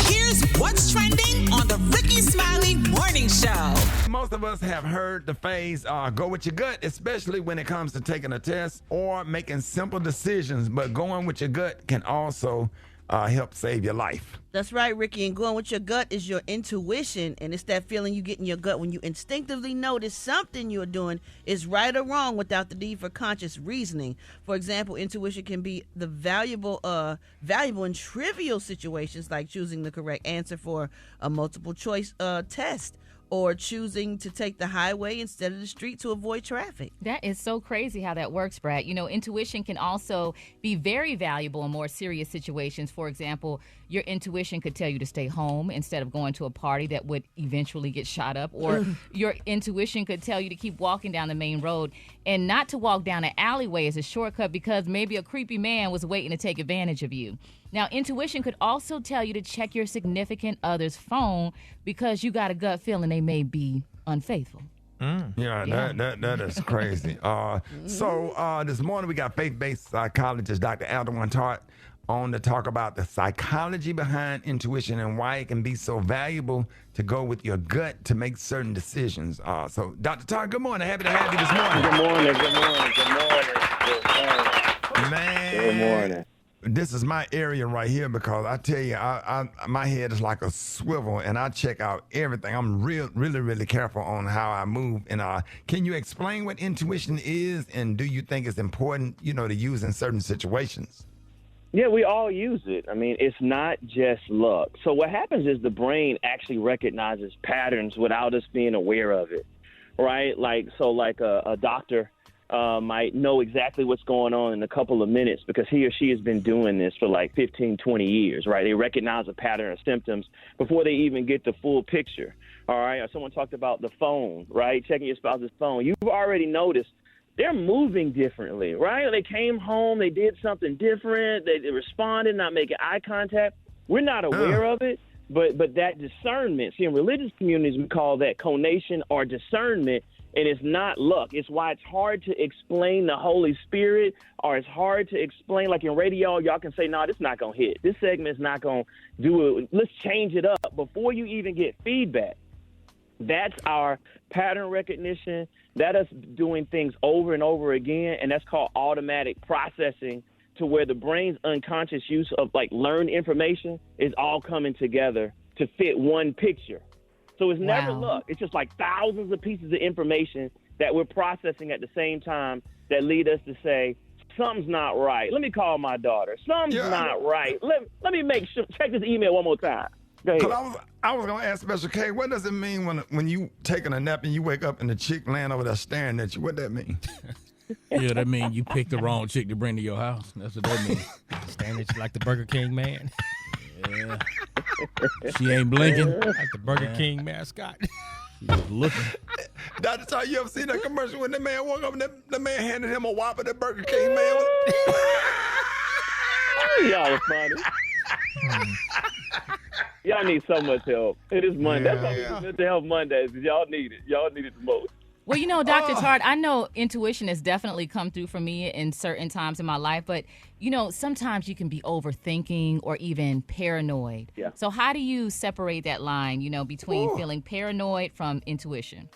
Here's what's trending on the Rickey Smiley Morning Show. Most of us have heard the phrase, go with your gut, especially when it comes to taking a test or making simple decisions. But going with your gut can also help save your life. That's right, Ricky. And going with your gut is your intuition. And it's that feeling you get in your gut when you instinctively notice something you're doing is right or wrong without the need for conscious reasoning. For example, intuition can be the valuable in trivial situations like choosing the correct answer for a multiple choice test, or choosing to take the highway instead of the street to avoid traffic. That is so crazy how that works, Brat. You know, intuition can also be very valuable in more serious situations. For example, your intuition could tell you to stay home instead of going to a party that would eventually get shot up. Or your intuition could tell you to keep walking down the main road and not to walk down an alleyway as a shortcut because maybe a creepy man was waiting to take advantage of you. Now, intuition could also tell you to check your significant other's phone because you got a gut feeling they may be unfaithful. Yeah, that is crazy. So this morning we got faith-based psychologist Dr. Alderman Tart on to talk about the psychology behind intuition and why it can be so valuable to go with your gut to make certain decisions. So, Dr. Tart, good morning. Happy to have you this morning. Good morning. Man. Good morning. This is my area right here because I tell you, my head is like a swivel and I check out everything. I'm really careful on how I move. And can you explain what intuition is and do you think it's important, to use in certain situations? Yeah, we all use it. I mean, it's not just luck. So what happens is the brain actually recognizes patterns without us being aware of it, right? Like a doctor might know exactly what's going on in a couple of minutes because he or she has been doing this for like 15, 20 years, right? They recognize a pattern of symptoms before they even get the full picture, all right? Or someone talked about the phone, right? Checking your spouse's phone. You've already noticed they're moving differently, right? They came home, they did something different, they responded, not making eye contact. We're not aware of it, but that discernment, see, in religious communities, we call that conation or discernment, and it's not luck. It's why it's hard to explain the Holy Spirit, or it's hard to explain, like in radio, y'all can say, no, this is not going to hit. This segment is not going to do it. Let's change it up before you even get feedback. That's our pattern recognition. That is doing things over and over again, and that's called automatic processing, to where the brain's unconscious use of like learned information is all coming together to fit one picture. So it's never luck. It's just like thousands of pieces of information that we're processing at the same time that lead us to say, something's not right. Let me call my daughter. Something's not right. Let me make sure. Check this email one more time. Go ahead. I was going to ask Special K, what does it mean when you taking a nap and you wake up and the chick laying over there staring at you? What that mean? Yeah, that mean you picked the wrong chick to bring to your house. That's what that means. Staring at you like the Burger King man. Yeah. She ain't blinking. Like the Burger King mascot. She just looking. Dr. Todd, you ever seen that commercial when that man woke up and the man handed him a Whopper, that Burger King man? Y'all are funny. Y'all need so much help. It is Monday. That's why we Mental Health Mondays. Y'all need it. Y'all need it the most. Well, Dr. Tart, I know intuition has definitely come through for me in certain times in my life, but, sometimes you can be overthinking or even paranoid. Yeah. So how do you separate that line, between feeling paranoid from intuition?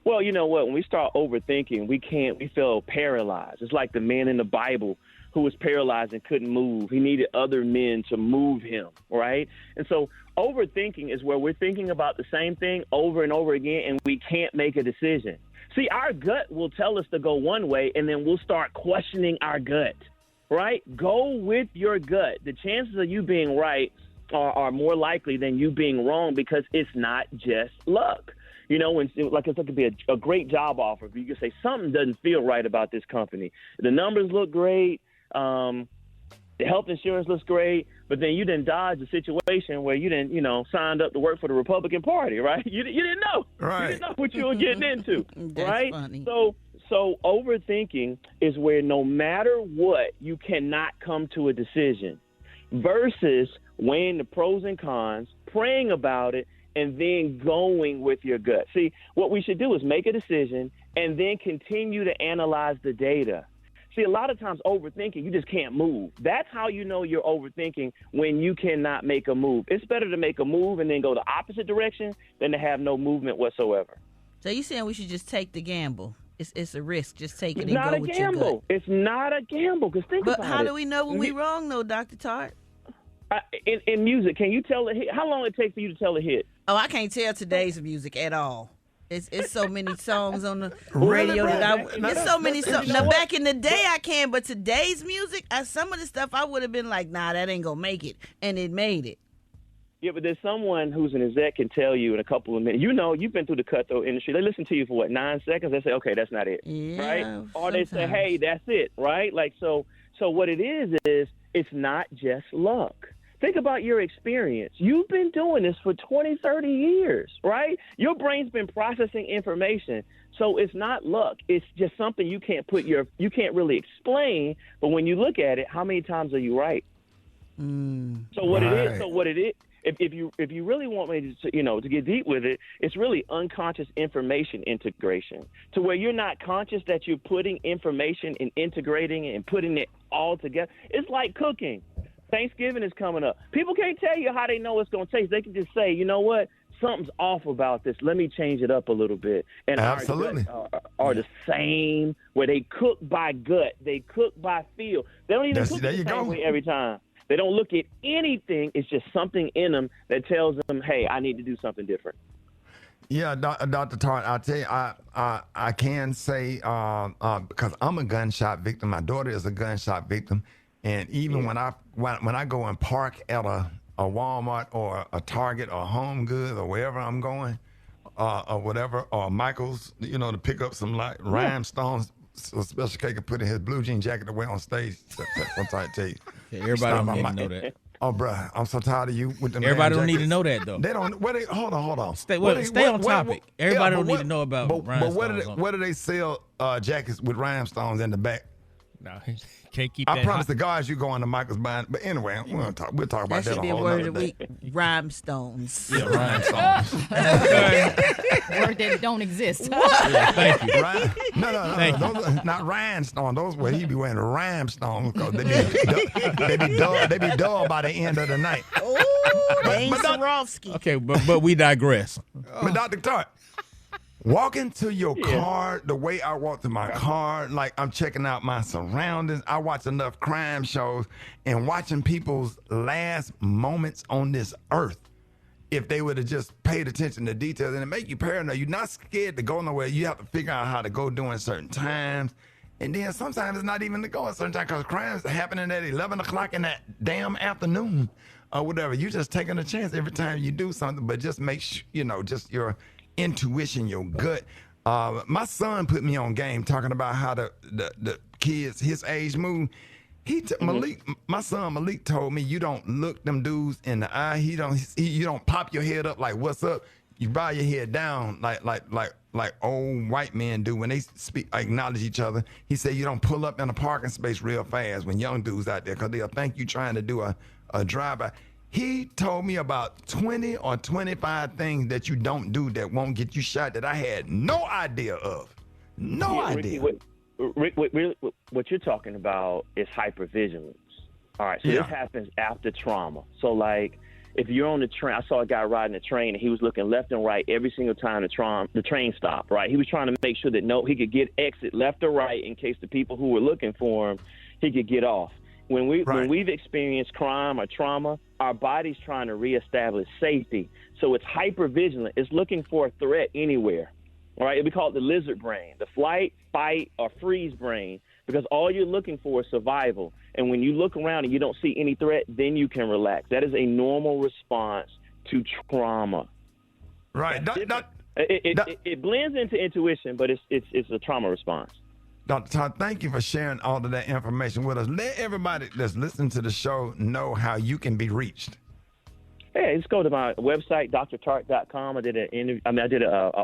Well, you know what? When we start overthinking, we feel paralyzed. It's like the man in the Bible who was paralyzed and couldn't move. He needed other men to move him, right? And so overthinking is where we're thinking about the same thing over and over again, and we can't make a decision. See, our gut will tell us to go one way, and then we'll start questioning our gut, right? Go with your gut. The chances of you being right are more likely than you being wrong because it's not just luck. When it could be a great job offer, but you can say something doesn't feel right about this company. The numbers look great. The health insurance looks great, but then you didn't dodge the situation where you didn't, signed up to work for the Republican Party, right? You didn't know. Right. You didn't know what you were getting into, right? Funny. So overthinking is where no matter what, you cannot come to a decision versus weighing the pros and cons, praying about it, and then going with your gut. See, what we should do is make a decision and then continue to analyze the data. See, a lot of times overthinking, you just can't move. That's how you know you're overthinking, when you cannot make a move. It's better to make a move and then go the opposite direction than to have no movement whatsoever. So you saying we should just take the gamble? It's a risk. Just take it It's and go not a with gamble. your gut. It's not a gamble. Because think about it. But how do we know when we're wrong, though, Dr. Tart? In music, can you tell a hit? How long it takes for you to tell a hit? Oh, I can't tell today's music at all. It's so many songs on the radio it's so many songs. Now, back in the day, I can, but today's music, some of the stuff I would have been like, nah, that ain't gonna make it, and it made it. Yeah, but there's someone who's an exec can tell you in a couple of minutes. You know, you've been through the cutthroat industry. They listen to you for 9 seconds. They say, okay, that's not it, right? Or they say, hey, that's it, right? Like so what it is it's not just luck. Think about your experience. You've been doing this for 20, 30 years, right? Your brain's been processing information. So it's not luck. It's just something you can't really explain. But when you look at it, how many times are you right? So what it is, if you really want me to get deep with it, it's really unconscious information integration, to where you're not conscious that you're putting information and integrating it and putting it all together. It's like cooking. Thanksgiving is coming up. People can't tell you how they know it's going to taste. They can just say, you know what, something's off about this. Let me change it up a little bit. And absolutely are the same, where they cook by gut, they cook by feel. They don't even cook the same way every time. They don't look at anything. It's just something in them that tells them, hey, I need to do something different. Yeah, Dr. Tart, I'll tell you, I can say, because I'm a gunshot victim. My daughter is a gunshot victim. And even when I go and park at a Walmart or a Target or Home Goods or wherever I'm going, or whatever, or Michael's, to pick up some rhinestones, so Special K could put in his blue jean jacket to wear on stage. That's what I tell you. Okay, everybody don't need to know that. Oh, bruh, I'm so tired of you with them. Everybody don't need to know that, though. They don't. Hold on. Stay on topic. Everybody don't need to know about rhinestones. But where do they sell jackets with rhinestones in the back? No, can't keep I that. promise the guys you go on to Michael's buying. But anyway, we'll talk about that. That should be a word of the week. Rhinestones. Yeah, rhinestones. Word that don't exist. Yeah, thank you. No. Those are not rhinestones. Those where he be wearing rhinestones because they be dull by the end of the night. Oh, they ain't Swarovski. Okay, but we digress. But Dr. Tart, walking to your car, the way I walk to my car, like I'm checking out my surroundings. I watch enough crime shows and watching people's last moments on this earth. If they would have just paid attention to details, and it make you paranoid. You're not scared to go nowhere. You have to figure out how to go during certain times. And then sometimes it's not even to go at certain times because crimes are happening at 11 o'clock in that damn afternoon or whatever. You just taking a chance every time you do something, but just make sure, just your intuition, your gut. My son put me on game talking about how the kids his age move. My son Malik told me you don't look them dudes in the eye. You don't pop your head up like what's up. You bow your head down like old white men do when they acknowledge each other. He said you don't pull up in a parking space real fast when young dudes out there because they'll think you trying to do a drive-by. He told me about 20 or 25 things that you don't do that won't get you shot that I had no idea of. No idea. Rick, what you're talking about is hypervigilance. All right, so this happens after trauma. So, like, if you're on the train, I saw a guy riding a train, and he was looking left and right every single time the train stopped, right? He was trying to make sure that he could get exit left or right in case the people who were looking for him, he could get off. When we've experienced crime or trauma, our body's trying to reestablish safety. So it's hypervigilant. It's looking for a threat anywhere. All right, we call it the lizard brain, the flight, fight, or freeze brain, because all you're looking for is survival. And when you look around and you don't see any threat, then you can relax. That is a normal response to trauma. Right. It blends into intuition, but it's a trauma response. Dr. Todd, thank you for sharing all of that information with us. Let everybody that's listening to the show know how you can be reached. Hey, just go to my website, drtart.com. I did an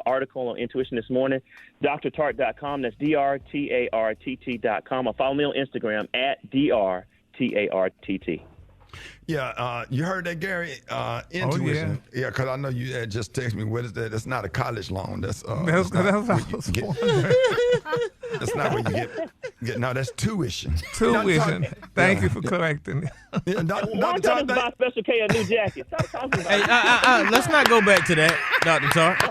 article on intuition this morning. drtart.com. That's drtart.com. Or follow me on Instagram at drtart. Yeah, you heard that, Gary? Intuition. Yeah, because I know you had just texted me. What is that? That's not a college loan. That's that's not what you get. No, that's tuition. Tuition. Thank you for correcting. Why don't you buy Special K a new jacket? Stop talking about it. Let's not go back to that, Dr. Tart.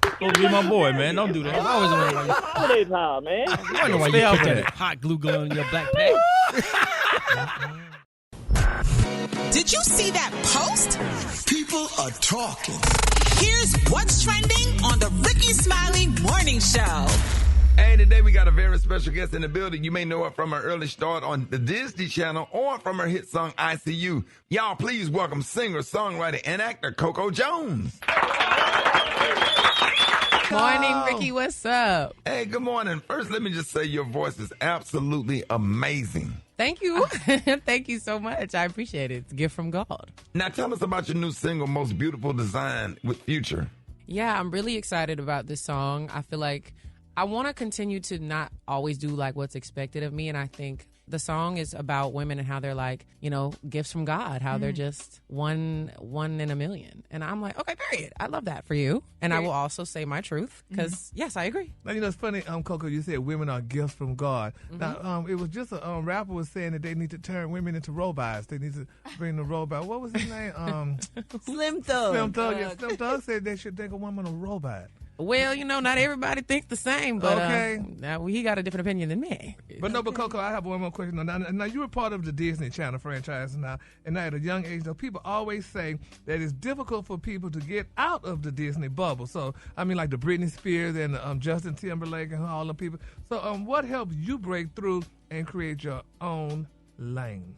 Supposed to be my boy, man. Don't do that. I always wonder why you. Holiday time, man. I wonder why you put that hot glue gun in your backpack. Did you see that post? People are talking. Here's what's trending on the Rickey Smiley Morning Show. Hey, today we got a very special guest in the building. You may know her from her early start on the Disney Channel or from her hit song, ICU. Y'all, please welcome singer, songwriter, and actor Coco Jones. Morning, Ricky. What's up? Hey, good morning. First, let me just say your voice is absolutely amazing. Thank you. Thank you so much. I appreciate it. It's a gift from God. Now, tell us about your new single, Most Beautiful Design, with Future. Yeah, I'm really excited about this song. I feel like I want to continue to not always do like what's expected of me. And I think the song is about women and how they're like, you know, gifts from God, how they're just one in a million. And I'm like, okay, period. I love that for you. And I will also say my truth because, yes, I agree. Now, you know, it's funny, Coco, you said women are gifts from God. Now, it was just a rapper was saying that they need to turn women into robots. They need to bring the robot. What was his name? Slim Thug. Slim Thug. Yeah, Slim Thug said they should think a woman a robot. Well, you know, not everybody thinks the same, but okay. Now he got a different opinion than me. But Coco, I have one more question. Now you were part of the Disney Channel franchise now, and at a young age, though, people always say that it's difficult for people to get out of the Disney bubble. So, I mean, like the Britney Spears and Justin Timberlake and all the people. So, what helped you break through and create your own lane?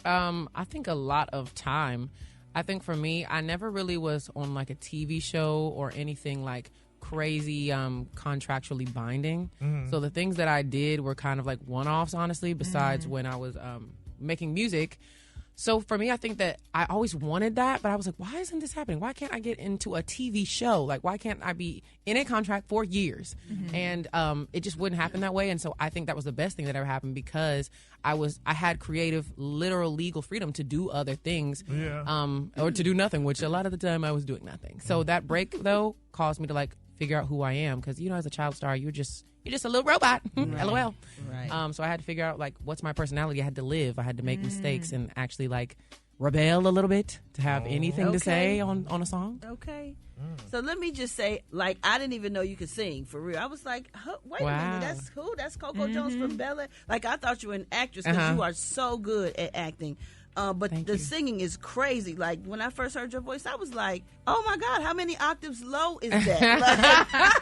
I think a lot of time. I think for me, I never really was on like a TV show or anything like crazy contractually binding. So the things that I did were kind of like one-offs, honestly, besides when I was making music. So for me, I think that I always wanted that, but I was like, why isn't this happening? Why can't I get into a TV show? Like, why can't I be in a contract for years? And it just wouldn't happen that way. And so I think that was the best thing that ever happened because I had creative, literal, legal freedom to do other things or to do nothing, which a lot of the time I was doing nothing. So that break, though, caused me to like figure out who I am because, you know, as a child star, you're just a little robot. LOL. Right. So I had to figure out like what's my personality. I had to live. I had to make mistakes and actually like rebel a little bit to have anything to say on a song. Okay. So let me just say, like, I didn't even know you could sing for real. I was like, wait a minute, that's who? That's Coco Jones from Bel Air. Like, I thought you were an actress because you are so good at acting. But the singing is crazy. Like, when I first heard your voice, I was like, oh, my God, how many octaves low is that?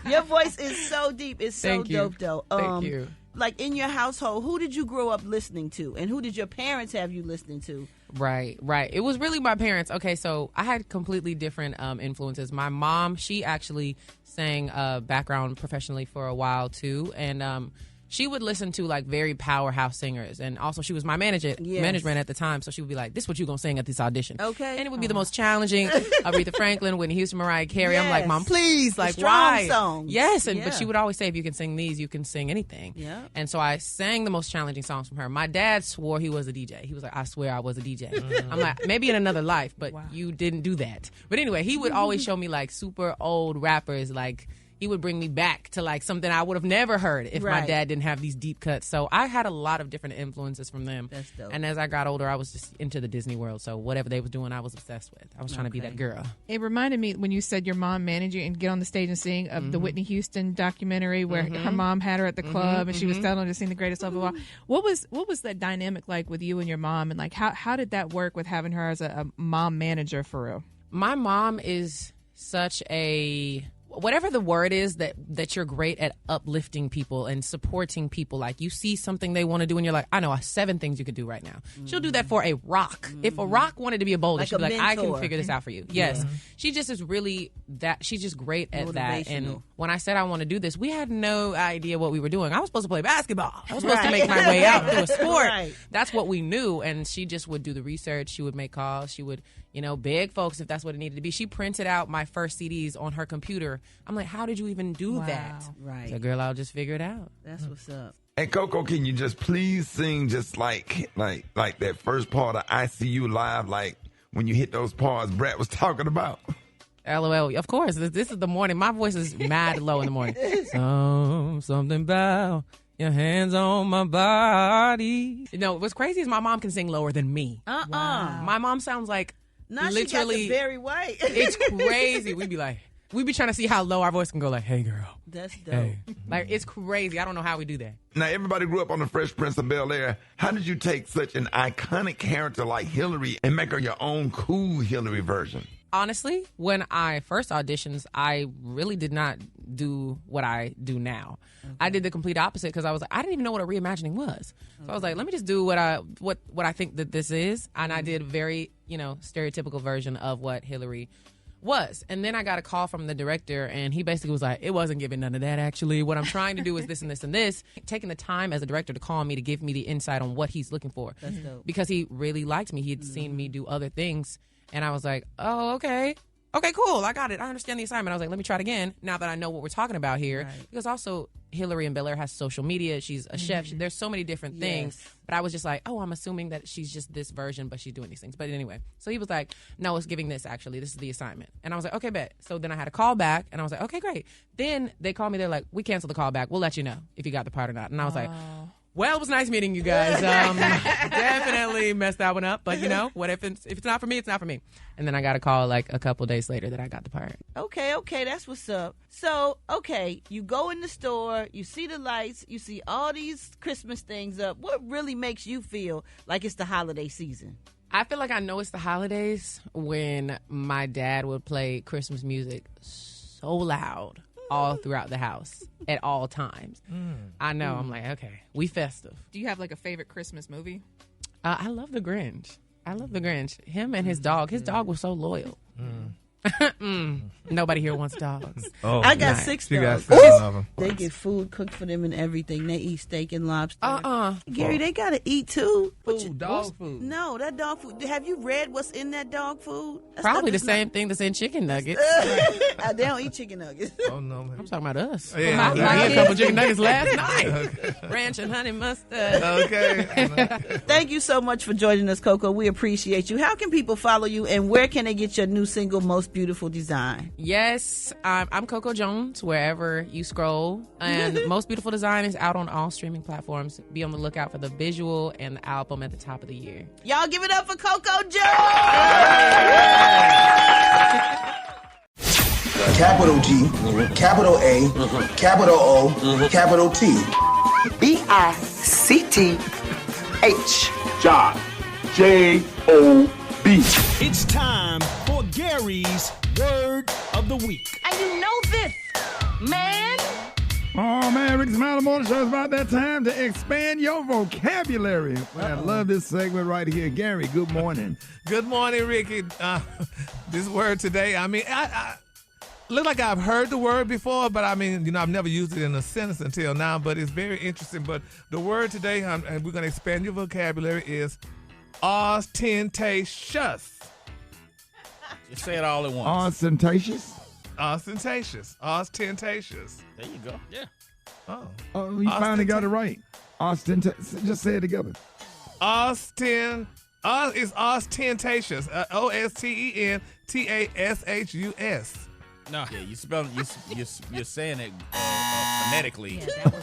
Like, your voice is so deep. It's so dope, though. Thank you. Like, in your household, who did you grow up listening to? And who did your parents have you listening to? Right. It was really my parents. Okay, so I had completely different influences. My mom, she actually sang background professionally for a while, too. And she would listen to like very powerhouse singers, and also she was my management at the time. So she would be like, "This is what you gonna sing at this audition." Okay, and it would be the most challenging. Aretha Franklin, Whitney Houston, Mariah Carey. I'm like, "Mom, please, like, why?" Songs. Yes, but she would always say, "If you can sing these, you can sing anything." Yeah, and so I sang the most challenging songs from her. My dad swore he was a DJ. He was like, "I swear I was a DJ." I'm like, maybe in another life, but you didn't do that. But anyway, he would always show me like super old rappers, like. He would bring me back to like something I would have never heard if my dad didn't have these deep cuts. So I had a lot of different influences from them. That's dope. And as I got older, I was just into the Disney world. So whatever they was doing, I was obsessed with. I was trying to be that girl. It reminded me when you said your mom managed you and get on the stage and sing of the Whitney Houston documentary where her mom had her at the club and she was telling her to sing the greatest love of all. What was that dynamic like with you and your mom? And like how did that work with having her as a mom manager for real? My mom is such a... whatever the word is that you're great at uplifting people and supporting people. Like you see something they want to do and you're like, I know 7 things you could do right now. She'll do that for a rock. If a rock wanted to be a boulder, Like she'd be a like, I can mentor. figure this out for you. Yes. She just is really that. She's just great at that. And Motivational. when I said I want to do this, we had no idea what we were doing. I was supposed to play basketball. I was supposed to make my way out through a sport. Right. That's what we knew. And she just would do the research. She would make calls. She would, beg folks if that's what it needed to be. She printed out my first CDs on her computer. I'm like, how did you even do that? Right. So, girl, I'll just figure it out. That's what's up. And Coco, can you just please sing just like that first part of ICU Live, like when you hit those parts Brat was talking about? LOL. Of course. This is the morning. My voice is mad low in the morning. Something about your hands on my body. What's crazy is my mom can sing lower than me. My mom sounds like Now literally she got the Barry White. It's crazy. We be trying to see how low our voice can go. Like, hey, girl. That's dope. Hey. Like, it's crazy. I don't know how we do that. Now, everybody grew up on the Fresh Prince of Bel Air. How did you take such an iconic character like Hillary and make her your own cool Hillary version? Honestly, when I first auditioned, I really did not do what I do now. I did the complete opposite because I was like, I didn't even know what a reimagining was. So I was like, let me just do what I think that this is. And I did a very, stereotypical version of what Hillary was. And then I got a call from the director, and he basically was like, it wasn't giving none of that, actually. What I'm trying to do is this and this and this. Taking the time as a director to call me to give me the insight on what he's looking for. That's dope. Because he really liked me. He had seen me do other things. And I was like, oh, okay. Okay, cool. I got it. I understand the assignment. I was like, let me try it again now that I know what we're talking about here. Right. Because also, Hillary in Bel-Air has social media. She's a chef. There's so many different things. But I was just like, oh, I'm assuming that she's just this version, but she's doing these things. But anyway, so he was like, no, it's giving this, actually. This is the assignment. And I was like, okay, bet. So then I had a call back, and I was like, okay, great. Then they called me. They're like, we canceled the call back. We'll let you know if you got the part or not. And I was like, well, it was nice meeting you guys. Definitely messed that one up. But, what if it's not for me, it's not for me. And then I got a call like a couple days later that I got the part. Okay, that's what's up. So, you go in the store, you see the lights, you see all these Christmas things up. What really makes you feel like it's the holiday season? I feel like I know it's the holidays when my dad would play Christmas music so loud all throughout the house at all times. I know. I'm like, okay, we festive. Do you have like a favorite Christmas movie? I love The Grinch. Him and his dog. His dog was so loyal. Nobody here wants dogs. Oh, I got 6 dogs. Of them. They get food cooked for them and everything. They eat steak and lobster. Gary, they gotta eat too. Dog food. No, that dog food. Have you read what's in that dog food? Probably the same thing that's in chicken nuggets. They don't eat chicken nuggets. Oh no, I'm talking about us. Yeah, I had a couple chicken nuggets last night. Ranch and honey mustard. Okay. Thank you so much for joining us, Coco. We appreciate you. How can people follow you, and where can they get your new single, Most Beautiful Design? Yes, I'm Coco Jones, wherever you scroll. And Most Beautiful Design is out on all streaming platforms. Be on the lookout for the visual and the album at the top of the year. Y'all give it up for Coco Jones! Capital G, capital A, capital O, capital T. B-I-C-T-H. Job. J-O-B. It's time for Gary's Word of the Week. And you know this, man. Oh, man, Rickey Smiley Morning Show is about that time to expand your vocabulary. I love this segment right here. Gary, good morning. Good morning, Ricky. This word today, I look like I've heard the word before, but I've never used it in a sentence until now, but it's very interesting. But the word today, and we're going to expand your vocabulary, is ostentatious. Just say it all at once. Ostentatious? Ostentatious. Ostentatious. There you go. Yeah. Oh, you finally got it right. Ostentatious. Just say it together. It's ostentatious. OSTENTASHUS. No. Yeah, you're saying it phonetically.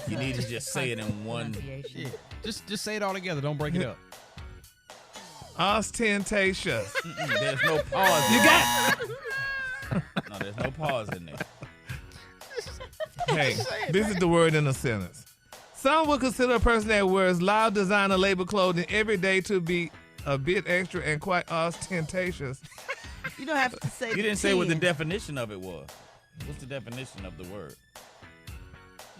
You need to just say it in one. Yeah. Just say it all together. Don't break it up. Ostentatious. There's no pause. You got. No, there's no pause in there. Hey, this is the word in a sentence. Some would consider a person that wears loud designer label clothing every day to be a bit extra and quite ostentatious. You don't have to say. You didn't say what the definition of it was. What's the definition of the word?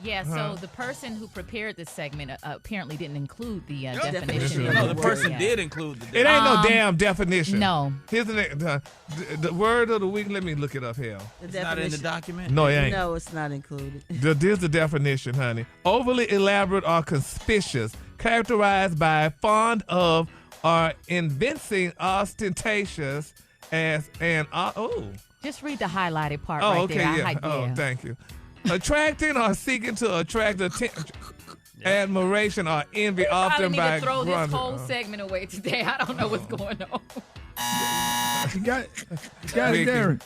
Yeah, so the person who prepared this segment apparently didn't include the definition. No, the person did include the definition. It ain't no damn definition. No. Here's the word of the week. Let me look it up here. It's not in the document? No, it ain't. No, it's not included. There's the definition, honey. Overly elaborate or conspicuous, characterized by fond of or evincing ostentatious as an Just read the highlighted part Oh, right okay, there. yeah. Oh, thank you. Attracting or seeking to attract admiration or envy, often I by need to throw this whole segment away today. I don't know what's going on. You got it there.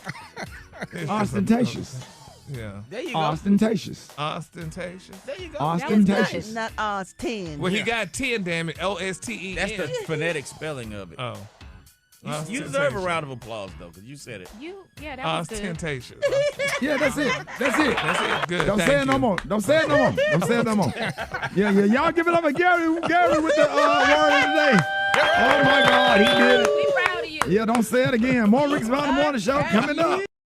Ostentatious. Yeah. There you go. Ostentatious. Ostentatious. There you go. Ostentatious. Not Oz 10. Well, he got 10, damn it. OSTEN. That's the phonetic spelling of it. Oh. You deserve a round of applause, though, because you said it. That was good. Ostentatious. Yeah, that's it. That's it. That's it. Good. Don't Thank say it no you. more. Don't say it no more. Don't say it no more. Yeah. Y'all give it up for Gary with the word of the day. Oh, my God. He did it. We proud of you. Yeah, don't say it again. More Rickey Smiley Morning Show coming up.